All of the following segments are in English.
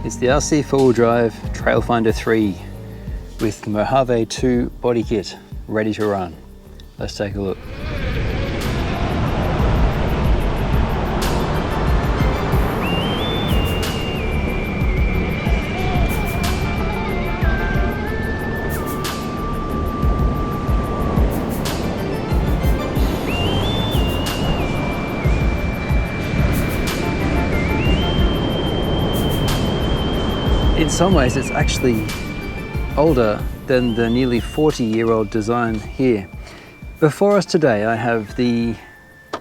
It's the RC4WD Drive Trail Finder 3 with Mojave 2 body kit ready to run. Let's take a look. In some ways, it's actually older than the nearly 40-year-old design here. Before us today, I have the,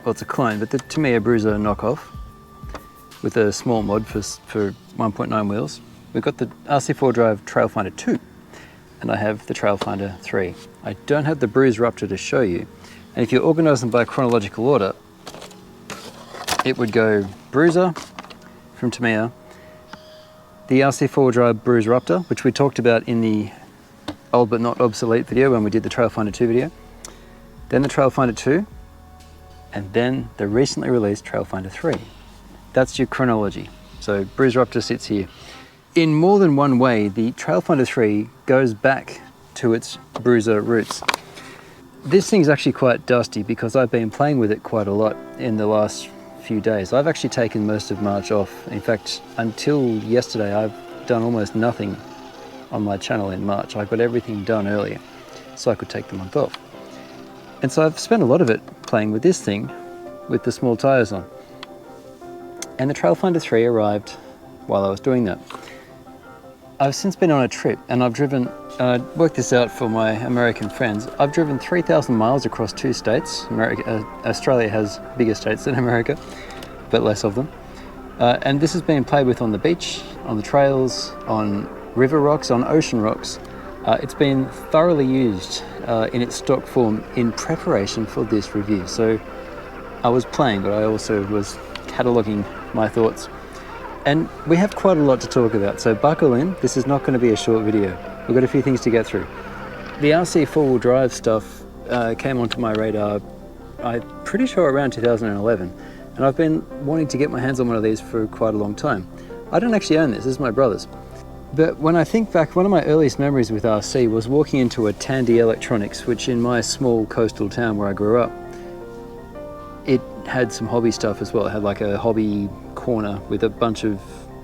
well, it's a clone, but the Tamiya Bruiser knockoff with a small mod for 1.9 wheels. We've got the RC4WD Drive Trail Finder 2, and I have the Trail Finder 3. I don't have the Bruiser up to show you, and if you organize them by chronological order, it would go Bruiser from Tamiya, the RC4WD Drive Bruiser, which we talked about in the old but not obsolete video when we did the Trail Finder 2 video, then the Trail Finder 2, and then the recently released Trail Finder 3. That's your chronology. So Bruiser sits here. In more than one way, the Trail Finder 3 goes back to its Bruiser roots. This thing's actually quite dusty because I've been playing with it quite a lot in the last few days. I've actually taken most of March off. In fact, until yesterday, I've done almost nothing on my channel in March. I got everything done earlier so I could take the month off. And so I've spent a lot of it playing with this thing with the small tires on. And the Trail Finder 3 arrived while I was doing that. I've since been on a trip and I've driven, I worked this out for my American friends, I've driven 3,000 miles across 2 states. Australia has bigger states than America, but less of them. And this has been played with on the beach, on the trails, on river rocks, on ocean rocks. It's been thoroughly used in its stock form in preparation for this review. So I was playing, but I also was cataloging my thoughts. And we have quite a lot to talk about, so buckle in. This is not going to be a short video. We've got a few things to get through. The RC4WD Drive stuff came onto my radar, I'm pretty sure around 2011, and I've been wanting to get my hands on one of these for quite a long time. I don't actually own this is my brother's. But when I think back, one of my earliest memories with RC was walking into a Tandy Electronics, which in my small coastal town where I grew up, it had some hobby stuff as well. It had like a hobby corner with a bunch of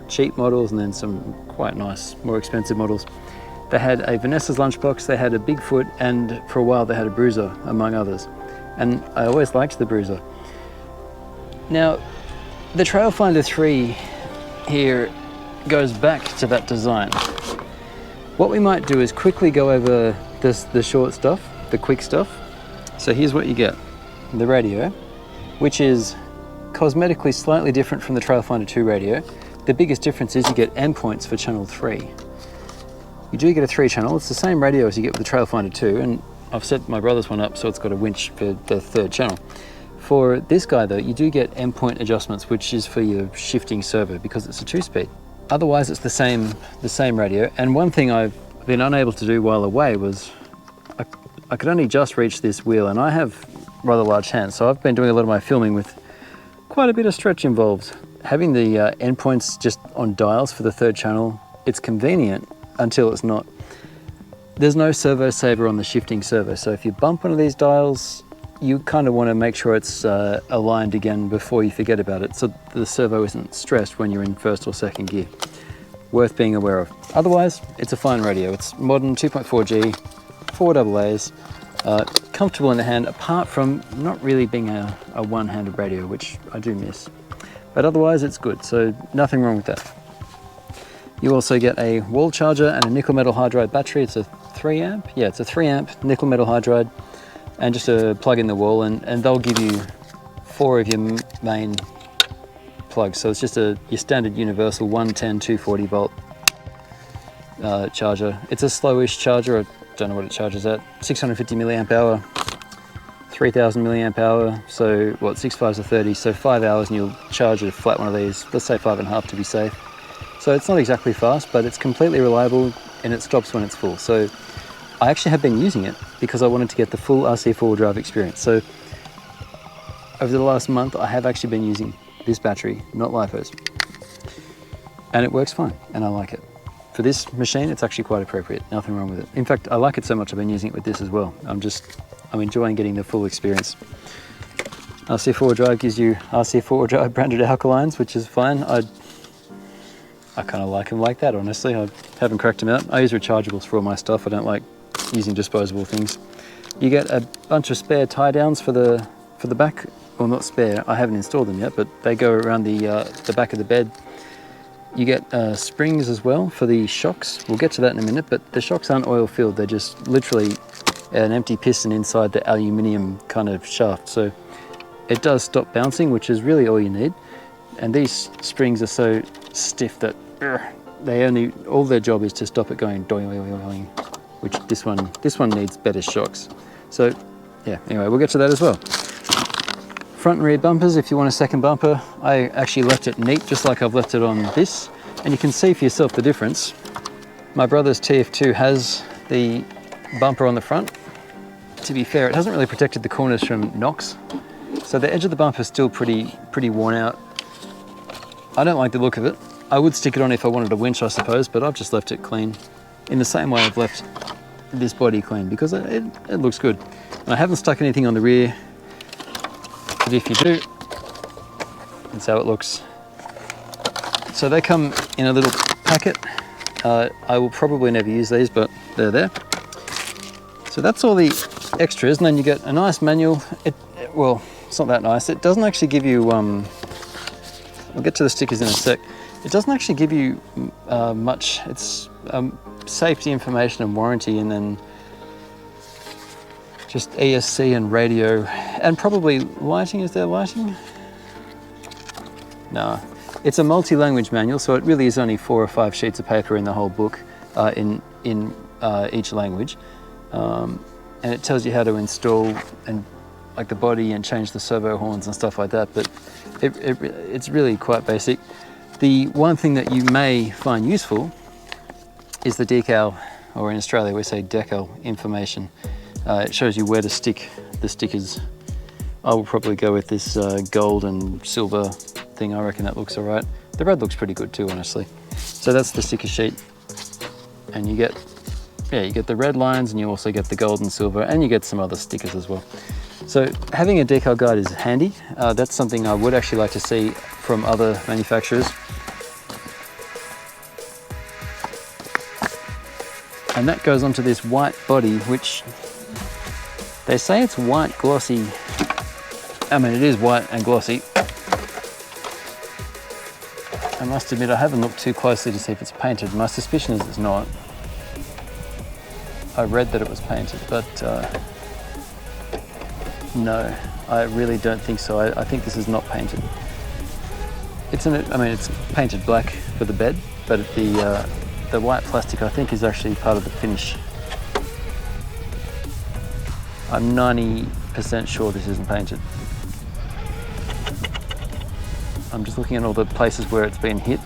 cheap models and then some quite nice, more expensive models. They had a Vanessa's lunchbox, they had a Bigfoot, and for a while they had a Bruiser, among others. And I always liked the Bruiser. Now, the Trail Finder 3 here goes back to that design. What we might do is quickly go over the short stuff, the quick stuff. So here's what you get. The radio, which is cosmetically slightly different from the Trail Finder 2 radio. The biggest difference is you get endpoints for channel 3. You do get a 3 channel, it's the same radio as you get with the Trail Finder 2, and I've set my brother's one up so it's got a winch for the 3rd channel. For this guy though, you do get endpoint adjustments, which is for your shifting servo because it's a 2-speed. Otherwise it's the same radio, and one thing I've been unable to do while away was I could only just reach this wheel, and I have rather large hands, so I've been doing a lot of my filming with quite a bit of stretch involved. Having the endpoints just on dials for the 3rd channel, it's convenient until it's not. There's no servo saver on the shifting servo, so if you bump one of these dials, you kind of want to make sure it's aligned again before you forget about it, so the servo isn't stressed when you're in 1st or 2nd gear. Worth being aware of. Otherwise, it's a fine radio. It's modern, 2.4G, 4 AA's, comfortable in the hand, apart from not really being a one-handed radio, which I do miss. But otherwise it's good, so nothing wrong with that. You also get a wall charger and a nickel metal hydride battery. It's a 3 amp? Yeah, it's a 3 amp nickel metal hydride, and just a plug in the wall, and they'll give you 4 of your main plugs. So it's just your standard universal 110 240 volt charger. It's a slowish charger. I don't know what it charges at. 650 milliamp hour, 3000 milliamp hour. So what, 6 5s are 30. So 5 hours and you'll charge a flat one of these. Let's say 5.5 to be safe. So it's not exactly fast, but it's completely reliable and it stops when it's full. So I actually have been using it because I wanted to get the full RC4WD Drive experience. So over the last month, I have actually been using this battery, not LiPo's. and it works fine, and I like it. For this machine, it's actually quite appropriate, nothing wrong with it. In fact, I like it so much I've been using it with this as well. I'm enjoying getting the full experience. RC4 Drive gives you RC4 Drive branded alkalines, which is fine. I kind of like them like that, honestly. I haven't cracked them out. I use rechargeables for all my stuff. I don't like using disposable things. You get a bunch of spare tie downs for the back. Well, not spare, I haven't installed them yet, but they go around the back of the bed. You get springs as well for the shocks. We'll get to that in a minute, but the shocks aren't oil filled. They're just literally an empty piston inside the aluminium kind of shaft. So it does stop bouncing, which is really all you need. And these springs are so stiff that all their job is to stop it going doing, which this one needs better shocks. So yeah, anyway, we'll get to that as well. Front and rear bumpers, if you want a second bumper, I actually left it neat, just like I've left it on this. And you can see for yourself the difference. My brother's TF2 has the bumper on the front. To be fair, it hasn't really protected the corners from knocks. So the edge of the bumper is still pretty worn out. I don't like the look of it. I would stick it on if I wanted a winch, I suppose, but I've just left it clean. In the same way I've left this body clean, because it looks good. And I haven't stuck anything on the rear. But if you do, that's how it looks. So they come in a little packet. I will probably never use these, but they're there. So that's all the extras, and then you get a nice manual. Well, it's not that nice. It doesn't actually give you, we'll get to the stickers in a sec. It doesn't actually give you much. It's safety information and warranty, and then just ESC and radio, and probably lighting. Is there lighting? No. It's a multi-language manual, so it really is only 4 or 5 sheets of paper in the whole book in each language. And it tells you how to install and like the body and change the servo horns and stuff like that, but it's really quite basic. The one thing that you may find useful is the decal, or in Australia we say decal information. It shows you where to stick the stickers. I will probably go with this gold and silver thing. I reckon that looks all right. The red looks pretty good too, honestly. So that's the sticker sheet, and you get the red lines, and you also get the gold and silver, and you get some other stickers as well. So having a decal guide is handy. That's something I would actually like to see from other manufacturers. And that goes onto this white body, which they say it's white glossy. I mean, it is white and glossy. I must admit, I haven't looked too closely to see if it's painted. My suspicion is it's not. I read that it was painted, but no, I really don't think so. I think this is not painted. It's painted black for the bed, but the white plastic, I think, is actually part of the finish. I'm 90% sure this isn't painted. I'm just looking at all the places where it's been hit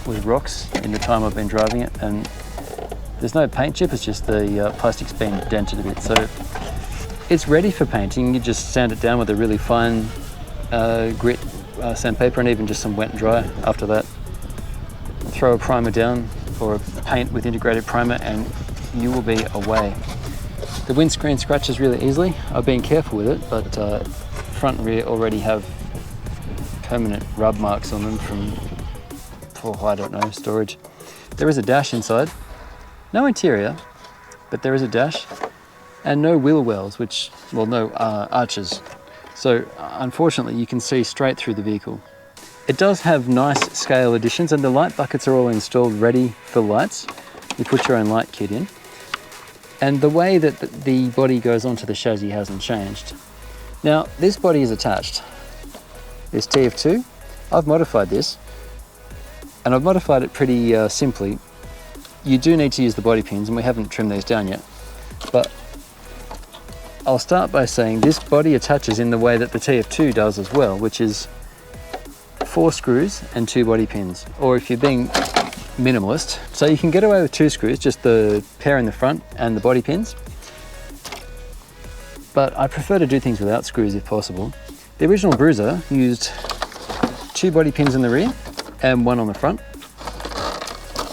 with rocks in the time I've been driving it, and there's no paint chip, it's just the plastic's been dented a bit. So it's ready for painting. You just sand it down with a really fine grit sandpaper, and even just some wet and dry after that. Throw a primer down, or a paint with integrated primer, and you will be away. The windscreen scratches really easily. I've been careful with it, but front and rear already have permanent rub marks on them from, I don't know, storage. There is a dash inside. No interior, but there is a dash, and no wheel wells, no arches. So unfortunately you can see straight through the vehicle. It does have nice scale additions, and the light buckets are all installed ready for lights. You put your own light kit in. And the way that the body goes onto the chassis hasn't changed. Now, this body is attached. This TF2, I've modified this, and I've modified it pretty simply. You do need to use the body pins, and we haven't trimmed these down yet. But I'll start by saying this body attaches in the way that the TF2 does as well, which is 4 screws and 2 body pins. Or if you're being minimalist, so you can get away with 2 screws, just the pair in the front and the body pins. But I prefer to do things without screws if possible. The original Bruiser used 2 body pins in the rear and 1 on the front.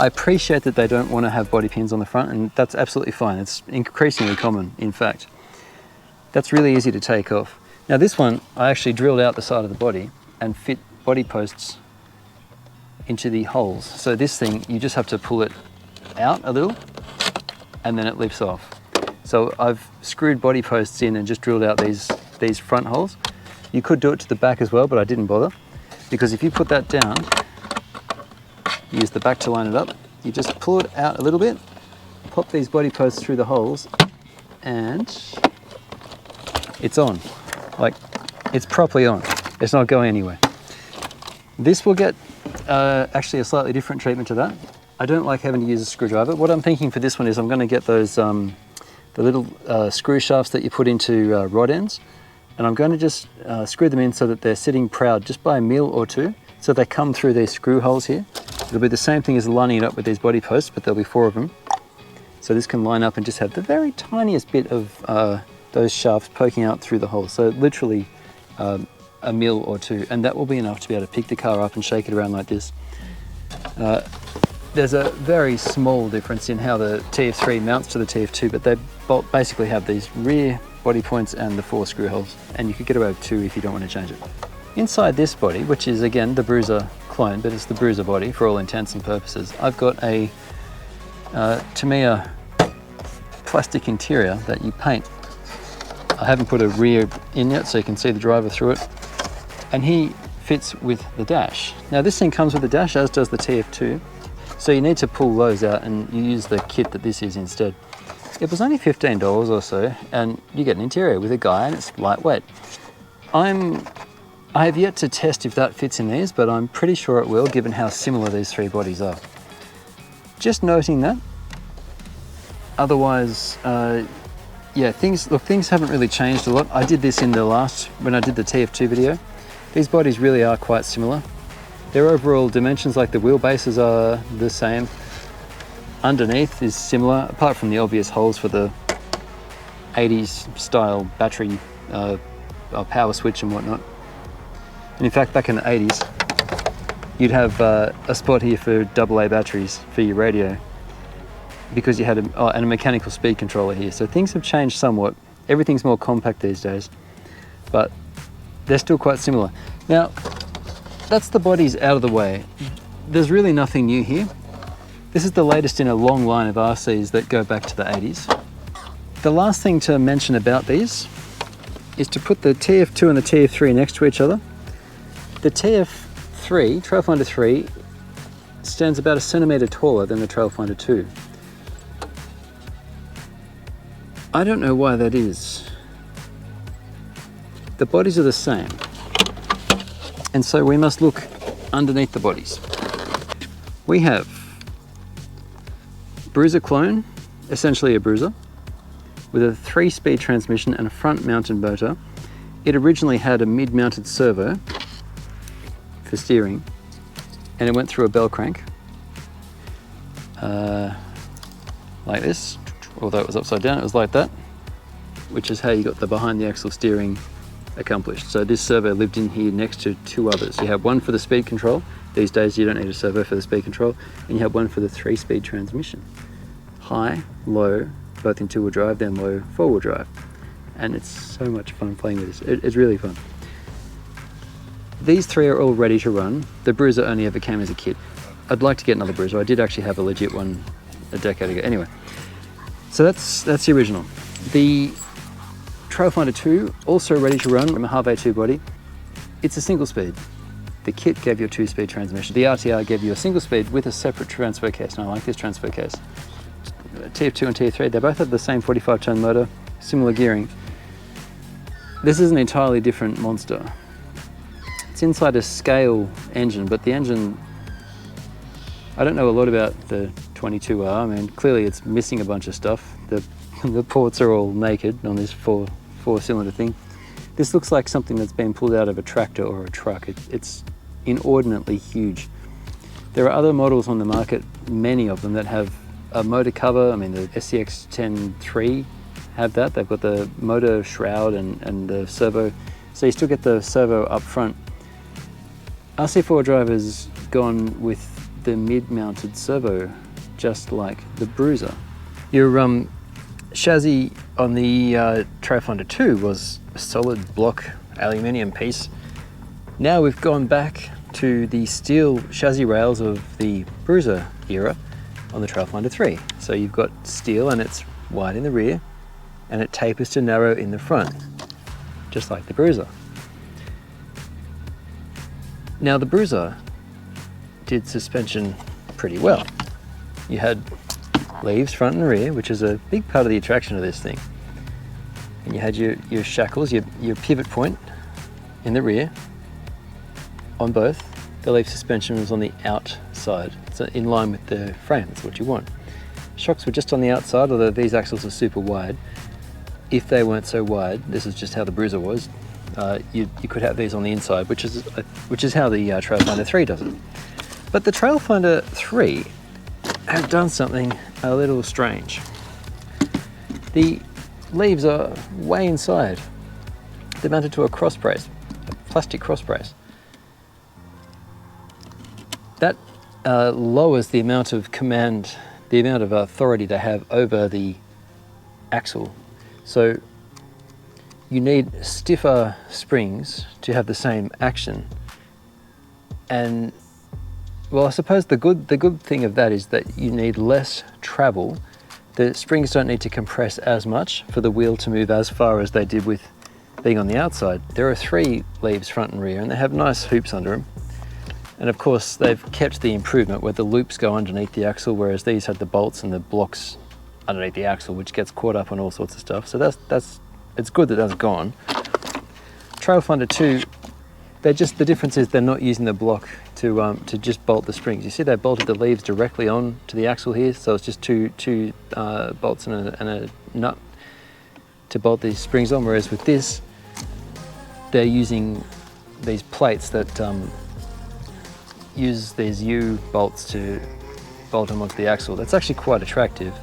I appreciate that they don't want to have body pins on the front, and that's absolutely fine. It's increasingly common, in fact. That's really easy to take off. Now this one, I actually drilled out the side of the body and fit body posts into the holes. So this thing, you just have to pull it out a little and then it lifts off. So I've screwed body posts in and just drilled out these front holes. You could do it to the back as well, but I didn't bother, because if you put that down, use the back to line it up, you just pull it out a little bit, pop these body posts through the holes, and it's on. Like, it's properly on. It's not going anywhere. This will get actually a slightly different treatment to that. I don't like having to use a screwdriver. What I'm thinking for this one is I'm going to get those the little screw shafts that you put into rod ends, and I'm going to just screw them in so that they're sitting proud just by a mil or two, so they come through these screw holes here. It'll be the same thing as lining it up with these body posts, but there'll be 4 of them. So this can line up and just have the very tiniest bit of those shafts poking out through the hole. So literally a mil or 2, and that will be enough to be able to pick the car up and shake it around like this. There's a very small difference in how the TF3 mounts to the TF2, but they both basically have these rear body points and the 4 screw holes, and you could get away with 2 if you don't want to change it. Inside this body, which is again the Bruiser clone, but it's the Bruiser body for all intents and purposes, I've got a Tamiya plastic interior that you paint. I haven't put a rear in yet, so you can see the driver through it, and he fits with the dash. Now this thing comes with a dash, as does the TF2, so you need to pull those out and you use the kit that this is instead. It was only $15 or so, and you get an interior with a guy and it's lightweight. I have yet to test if that fits in these, but I'm pretty sure it will, given how similar these 3 bodies are. Just noting that. Otherwise, yeah, things haven't really changed a lot. I did this when I did the TF2 video. These bodies really are quite similar. Their overall dimensions, like the wheelbases, are the same. Underneath is similar, apart from the obvious holes for the 80s style battery power switch and whatnot. And in fact, back in the 80s, you'd have a spot here for AA batteries for your radio, because you had and a mechanical speed controller here. So things have changed somewhat. Everything's more compact these days, but they're still quite similar. Now, that's the bodies out of the way. There's really nothing new here. This is the latest in a long line of RCs that go back to the 80s. The last thing to mention about these is to put the TF2 and the TF3 next to each other. The TF3, Trail Finder 3, stands about 1 centimetre taller than the Trail Finder 2. I don't know why that is. The bodies are the same, and so we must look underneath the bodies. We have Bruiser clone, essentially a Bruiser, with a 3-speed transmission and a front-mounted motor. It originally had a mid-mounted servo for steering, and it went through a bell crank like this. Although it was upside down, it was like that, which is how you got the behind the axle steering accomplished. So this servo lived in here next to 2 others. You have one for the speed control. These days you don't need a servo for the speed control, and you have one for the 3-speed transmission. High, low, both in 2-wheel drive, then low 4-wheel drive. And it's so much fun playing with this. It's really fun. These 3 are all ready to run. The Bruiser only ever came as a kit. I'd like to get another Bruiser. I did actually have a legit one a decade ago. Anyway, so that's the original. The Trail Finder 2, also ready to run, a Mojave 2 body. It's a single speed. The kit gave you a 2-speed transmission. The RTR gave you a single speed with a separate transfer case, and I like this transfer case. TF2 and TF3, they both have the same 45-ton motor, similar gearing. This is an entirely different monster. It's inside a scale engine, but the engine, I don't know a lot about the 22R. I mean, clearly it's missing a bunch of stuff. The ports are all naked on this four-cylinder thing. This looks like something that's been pulled out of a tractor or a truck. It's inordinately huge. There are other models on the market, many of them, that have a motor cover. I mean, the SCX-10-3 have that. They've got the motor shroud and the servo. So you still get the servo up front. RC4 drivers gone with the mid-mounted servo, just like the Bruiser. Your chassis on the Trail Finder 2 was a solid block aluminium piece. Now we've gone back to the steel chassis rails of the Bruiser era on the Trail Finder 3. So you've got steel and it's wide in the rear and it tapers to narrow in the front, just like the Bruiser. Now the Bruiser did suspension pretty well. You had leaves front and rear, which is a big part of the attraction of this thing. And you had your shackles, your pivot point in the rear on both. The leaf suspension was on the outside, so in line with the frame. That's what you want. Shocks were just on the outside, although these axles are super wide. If they weren't so wide, this is just how the Bruiser was, you could have these on the inside, which is how the Trail Finder 3 does it. But the Trail Finder 3 have done something a little strange. The leaves are way inside. They're mounted to a cross brace, a plastic cross brace. That lowers the amount of command, the amount of authority they have over the axle. So you need stiffer springs to have the same action. And well, I suppose the good thing of that is that you need less travel. The springs don't need to compress as much for the wheel to move as far as they did with being on the outside. There are 3 leaves front and rear and they have nice hoops under them. And of course they've kept the improvement where the loops go underneath the axle, whereas these had the bolts and the blocks underneath the axle, which gets caught up on all sorts of stuff. So it's good that that's gone. Trail Finder 2, the difference is they're not using the block to just bolt the springs. You see they bolted the leaves directly on to the axle here, so it's just two bolts and a nut to bolt these springs on, whereas with this they're using these plates that use these U bolts to bolt them onto the axle. That's actually quite attractive,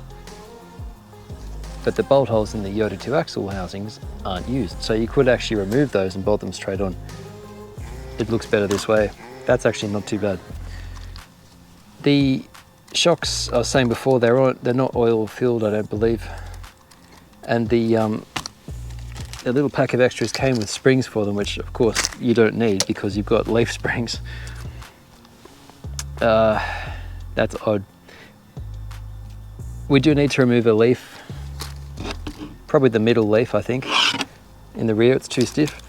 but the bolt holes in the Yoda 2 axle housings aren't used, so you could actually remove those and bolt them straight on. It looks better this way. That's actually not too bad. The shocks, I was saying before, they're not oil filled, I don't believe, and the little pack of extras came with springs for them, which of course you don't need because you've got leaf springs. That's odd. We do need to remove a leaf, probably the middle leaf, I think. In the rear, it's too stiff.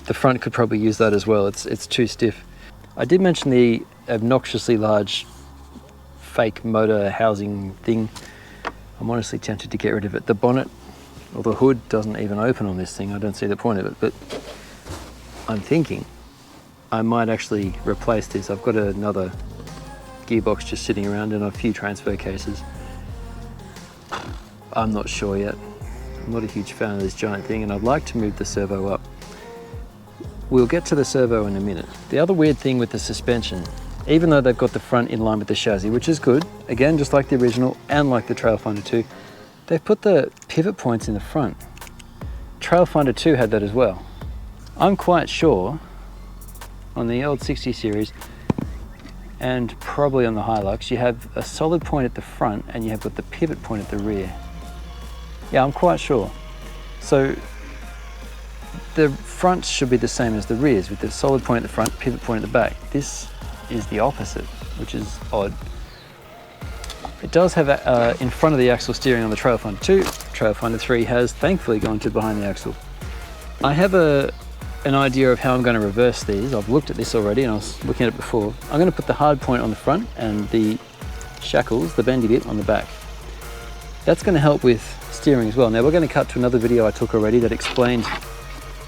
The front could probably use that as well. It's too stiff. I did mention the obnoxiously large fake motor housing thing. I'm honestly tempted to get rid of it. The bonnet or the hood doesn't even open on this thing. I don't see the point of it, but I'm thinking I might actually replace this. I've got another gearbox just sitting around and a few transfer cases. I'm not sure yet. I'm not a huge fan of this giant thing, and I'd like to move the servo up. We'll get to the servo in a minute. The other weird thing with the suspension, even though they've got the front in line with the chassis, which is good, again, just like the original and like the Trail Finder 2, they've put the pivot points in the front. Trail Finder 2 had that as well. I'm quite sure on the old 60 series and probably on the Hilux, you have a solid point at the front and you have got the pivot point at the rear. Yeah, I'm quite sure. So the front should be the same as the rears, with the solid point at the front, pivot point at the back. This is the opposite, which is odd. It does have in front of the axle steering on the Trail Finder 2. Trail Finder 3 has thankfully gone to behind the axle. I have an idea of how I'm going to reverse these. I've looked at this already and I was looking at it before. I'm going to put the hard point on the front and the shackles, the bendy bit, on the back. That's going to help with steering as well. Now we're going to cut to another video I took already that explained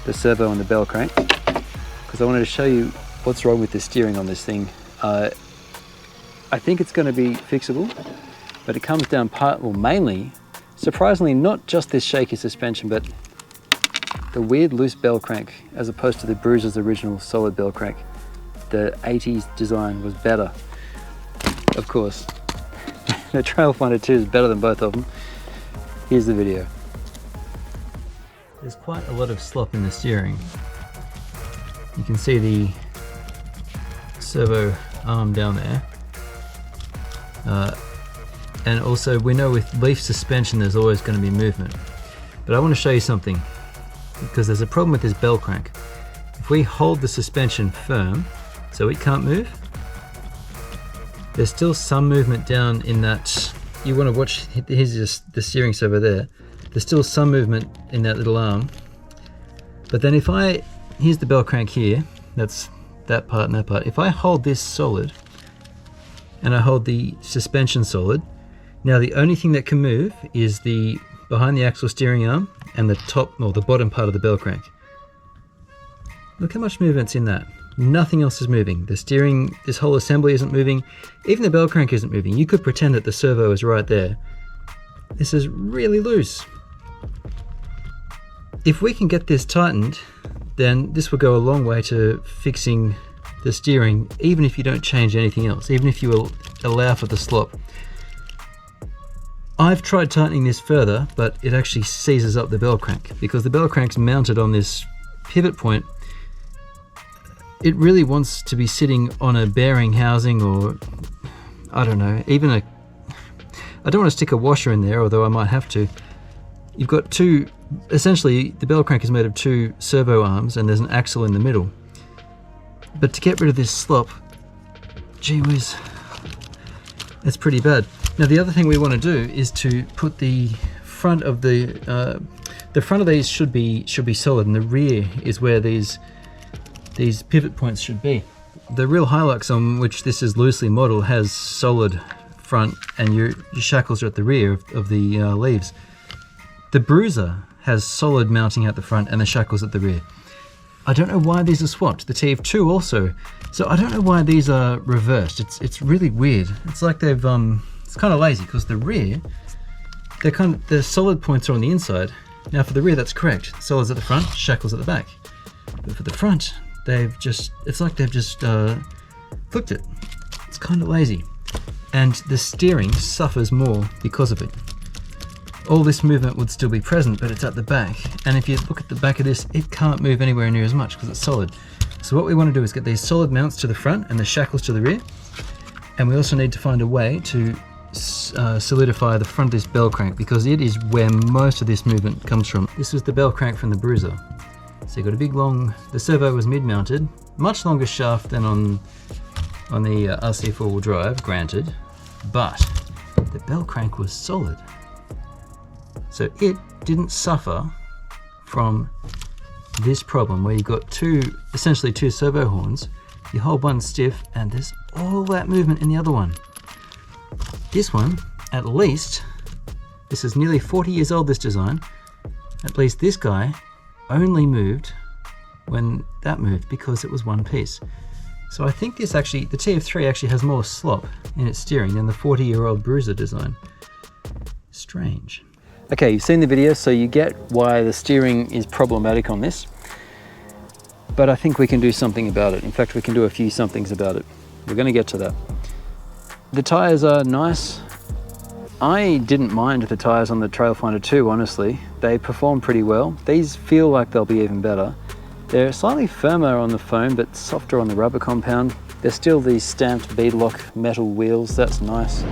the servo and the bell crank, because I wanted to show you what's wrong with the steering on this thing. I think it's going to be fixable, but it comes down mainly, surprisingly, not just this shaky suspension, but the weird loose bell crank, as opposed to the Bruiser's original solid bell crank. The 80s design was better. Of course, the Trail Finder 2 is better than both of them. Here's the video. There's quite a lot of slop in the steering. You can see the servo arm down there. And also we know with leaf suspension there's always going to be movement. But I want to show you something, because there's a problem with this bell crank. If we hold the suspension firm so it can't move, there's still some movement down in that. You want to watch, here's just the steering servo there. There's still some movement in that little arm. But then here's the bell crank here, that's that part and that part. If I hold this solid and I hold the suspension solid, now the only thing that can move is the behind the axle steering arm and the top or the bottom part of the bell crank. Look how much movement's in that. Nothing else is moving. The steering, this whole assembly isn't moving. Even the bell crank isn't moving. You could pretend that the servo is right there. This is really loose. If we can get this tightened, then this will go a long way to fixing the steering, even if you don't change anything else, even if you will allow for the slop. I've tried tightening this further, but it actually seizes up the bell crank because the bell crank's mounted on this pivot point. It really wants to be sitting on a bearing housing, or I don't know, even I don't want to stick a washer in there, although I might have to. You've got two, essentially the bell crank is made of two servo arms and there's an axle in the middle. But to get rid of this slop, gee whiz, that's pretty bad. Now the other thing we want to do is to put the front of the front of these should be solid, and the rear is where these pivot points should be. The real Hilux, on which this is loosely modeled, has solid front, and your shackles are at the rear of the leaves. The Bruiser has solid mounting at the front and the shackles at the rear. I don't know why these are swapped. The TF2 also. So I don't know why these are reversed. It's really weird. It's like they've it's kind of lazy, because the rear, the solid points are on the inside. Now for the rear, that's correct. Solids at the front, shackles at the back. But for the front, it's like they've just flipped it. It's kind of lazy. And the steering suffers more because of it. All this movement would still be present, but it's at the back. And if you look at the back of this, it can't move anywhere near as much because it's solid. So what we want to do is get these solid mounts to the front and the shackles to the rear. And we also need to find a way to solidify the front of this bell crank, because it is where most of this movement comes from. This was the bell crank from the Bruiser. So you've got a big long, the servo was mid-mounted, much longer shaft than on the RC4WD drive, granted, but the bell crank was solid. So it didn't suffer from this problem where you've got essentially two servo horns. You hold one stiff and there's all that movement in the other one. This one, at least, this is nearly 40 years old, this design, at least this guy only moved when that moved because it was one piece. So I think this actually, the TF3 actually has more slop in its steering than the 40-year-old Bruiser design. Strange. Okay, you've seen the video, so you get why the steering is problematic on this. But I think we can do something about it. In fact, we can do a few somethings about it. We're going to get to that. The tires are nice. I didn't mind the tires on the Trail Finder 2, honestly. They perform pretty well. These feel like they'll be even better. They're slightly firmer on the foam, but softer on the rubber compound. They're still these stamped beadlock metal wheels. That's nice.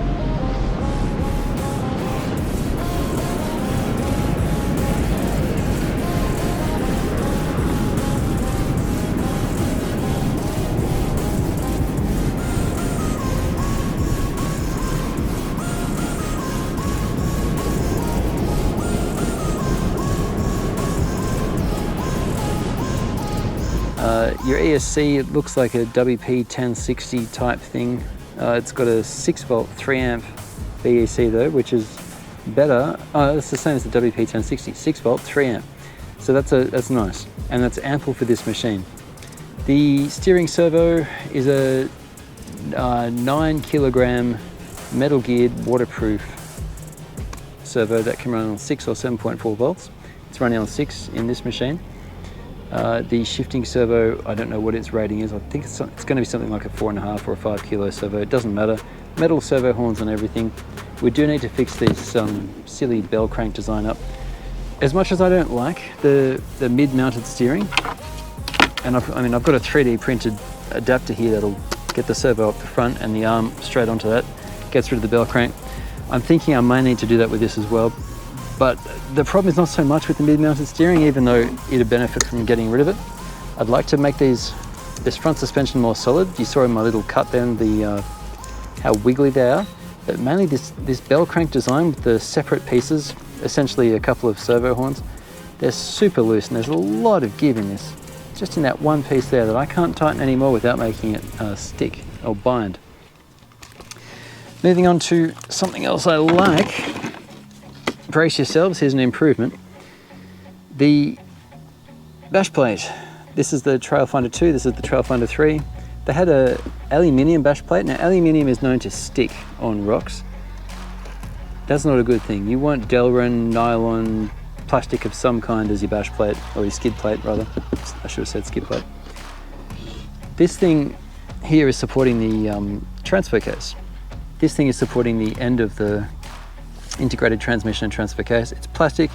Your ESC, it looks like a WP1060 type thing. It's got a 6-volt 3-amp BEC though, which is better. It's the same as the WP1060, 6-volt 3-amp. So that's nice, and that's ample for this machine. The steering servo is a 9-kilogram metal geared waterproof servo that can run on 6 or 7.4 volts. It's running on 6 in this machine. The shifting servo, I don't know what its rating is. I think it's going to be something like a 4.5 or a 5 kilo servo. It doesn't matter. Metal servo horns and everything. We do need to fix this silly bell crank design up. As much as I don't like the mid-mounted steering, and I've got a 3D printed adapter here that'll get the servo up the front and the arm straight onto that. gets rid of the bell crank. I'm thinking I may need to do that with this as well. But the problem is not so much with the mid-mounted steering, even though it'd benefit from getting rid of it. I'd like to make this front suspension more solid. You saw in my little cut then how wiggly they are. But mainly this bell crank design with the separate pieces, essentially a couple of servo horns, they're super loose and there's a lot of give in this. Just in that one piece there that I can't tighten anymore without making it stick or bind. Moving on to something else I like. Brace yourselves, here's an improvement. The bash plate. This is the Trail Finder 2, this is the Trail Finder 3. They had a aluminium bash plate. Now aluminium is known to stick on rocks. That's not a good thing. You want Delrin, nylon, plastic of some kind as your bash plate, or your skid plate rather. I should have said skid plate. This thing here is supporting the transfer case. This thing is supporting the end of the integrated transmission and transfer case. It's plastic.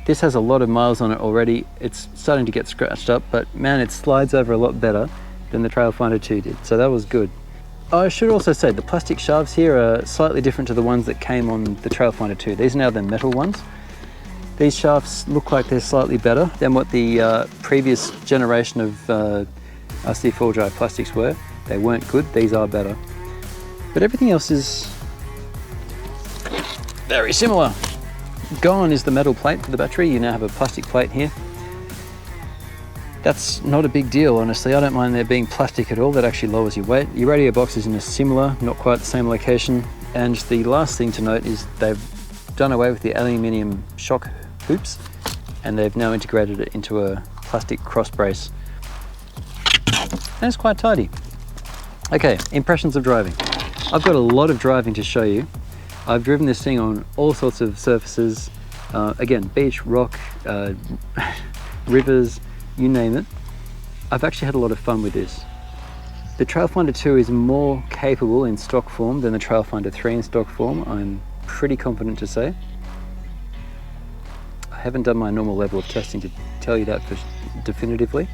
This has a lot of miles on it already. It's starting to get scratched up, but man, it slides over a lot better than the Trail Finder 2 did, so that was good. I should also say the plastic shafts here are slightly different to the ones that came on the Trail Finder 2. These are now the metal ones. These shafts look like they're slightly better than what the previous generation of RC4 drive plastics were. They weren't good, these are better. But everything else is very similar. Gone is the metal plate for the battery. You now have a plastic plate here. That's not a big deal, honestly. I don't mind there being plastic at all. That actually lowers your weight. Your radio box is in a similar, not quite the same location. And the last thing to note is they've done away with the aluminium shock hoops and they've now integrated it into a plastic cross brace. And it's quite tidy. Okay, impressions of driving. I've got a lot of driving to show you. I've driven this thing on all sorts of surfaces. Again, beach, rock, rivers, you name it. I've actually had a lot of fun with this. The Trail Finder 2 is more capable in stock form than the Trail Finder 3 in stock form. I'm pretty confident to say. I haven't done my normal level of testing to tell you that definitively.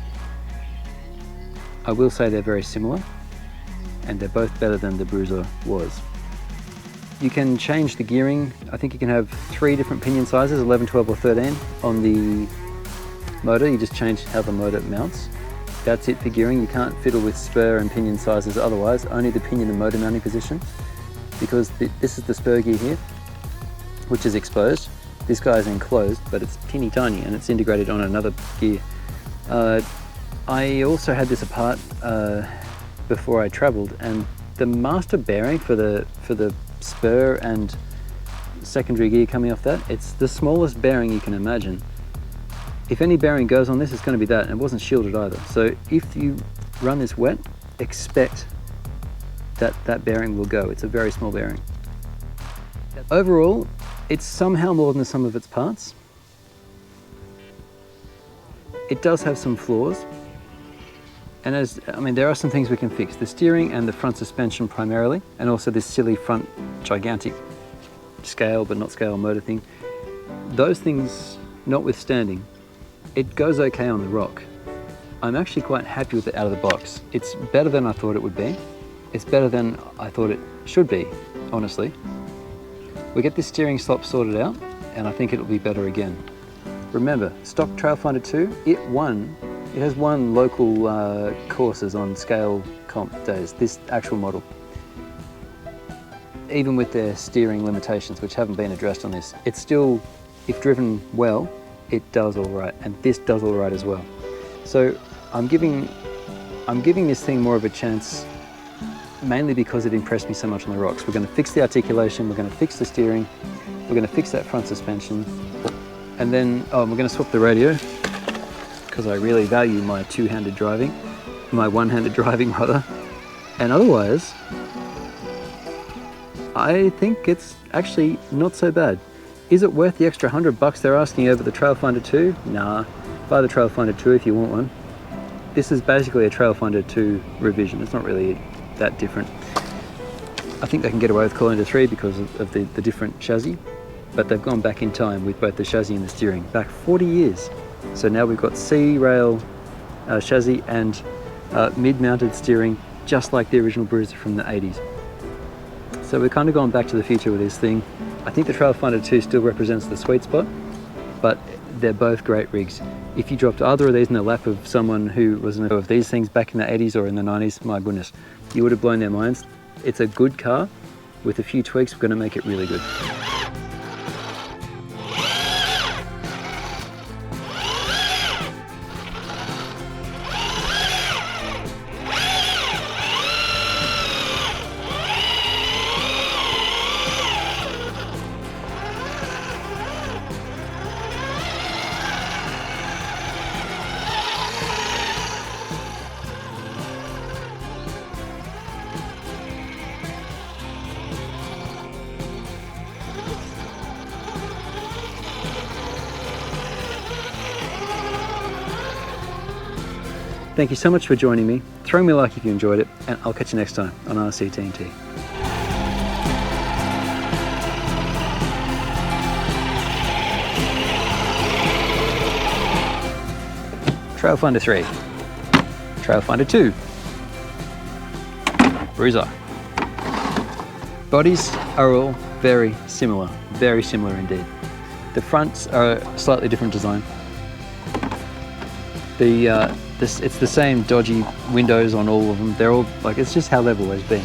I will say they're very similar and they're both better than the Bruiser was. You can change the gearing. I think you can have 3 different pinion sizes, 11, 12 or 13 on the motor. You just change how the motor mounts. That's it for gearing. You can't fiddle with spur and pinion sizes otherwise, only the pinion and motor mounting position, because this is the spur gear here, which is exposed. This guy is enclosed, but it's teeny tiny and it's integrated on another gear. I also had this apart before I traveled, and the master bearing for the spur and secondary gear coming off that, it's the smallest bearing you can imagine. If any bearing goes on this, it's going to be that, and it wasn't shielded either. So if you run this wet, expect that bearing will go. It's a very small bearing. Overall, it's somehow more than the sum of its parts. It does have some flaws, and there are some things we can fix. The steering and the front suspension primarily, and also this silly front gigantic scale but not scale motor thing. Those things notwithstanding, it goes okay on the rock. I'm actually quite happy with it out of the box. It's better than I thought it would be. It's better than I thought it should be, honestly. We get this steering slop sorted out, and I think it'll be better again. Remember, stock Trail Finder 2, it has won local courses on scale comp days, this actual model. Even with their steering limitations, which haven't been addressed on this, it's still, if driven well, it does all right, and this does all right as well. So I'm giving this thing more of a chance, mainly because it impressed me so much on the rocks. We're going to fix the articulation, we're going to fix the steering, we're going to fix that front suspension, and then we're going to swap the radio, because I really value my one-handed driving rather. And otherwise, I think it's actually not so bad. Is it worth the extra $100 they're asking over the Trail Finder 2? Nah, buy the Trail Finder 2 if you want one. This is basically a Trail Finder 2 revision. It's not really that different. I think they can get away with calling it a 3 because of the different chassis, but they've gone back in time with both the chassis and the steering, back 40 years. So now we've got C-rail chassis and mid-mounted steering, just like the original Bruiser from the 80s. So we're kind of going back to the future with this thing. I think the Trail Finder 2 still represents the sweet spot, but they're both great rigs. If you dropped either of these in the lap of someone who was in of these things back in the 80s or in the 90s, my goodness, you would have blown their minds. It's a good car. With a few tweaks, we're going to make it really good. Thank you so much for joining me. Throw me a like if you enjoyed it, and I'll catch you next time on RC-TNT. Trail Finder 3, Trail Finder 2, Bruiser. Bodies are all very similar indeed. The fronts are a slightly different design. It's the same dodgy windows on all of them. They're all like, it's just how they've always been.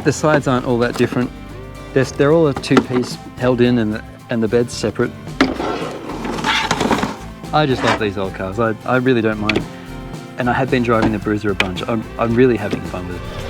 The sides aren't all that different. They're all a two-piece held in and the bed's separate. I just love these old cars. I really don't mind. And I have been driving the Bruiser a bunch. I'm really having fun with it.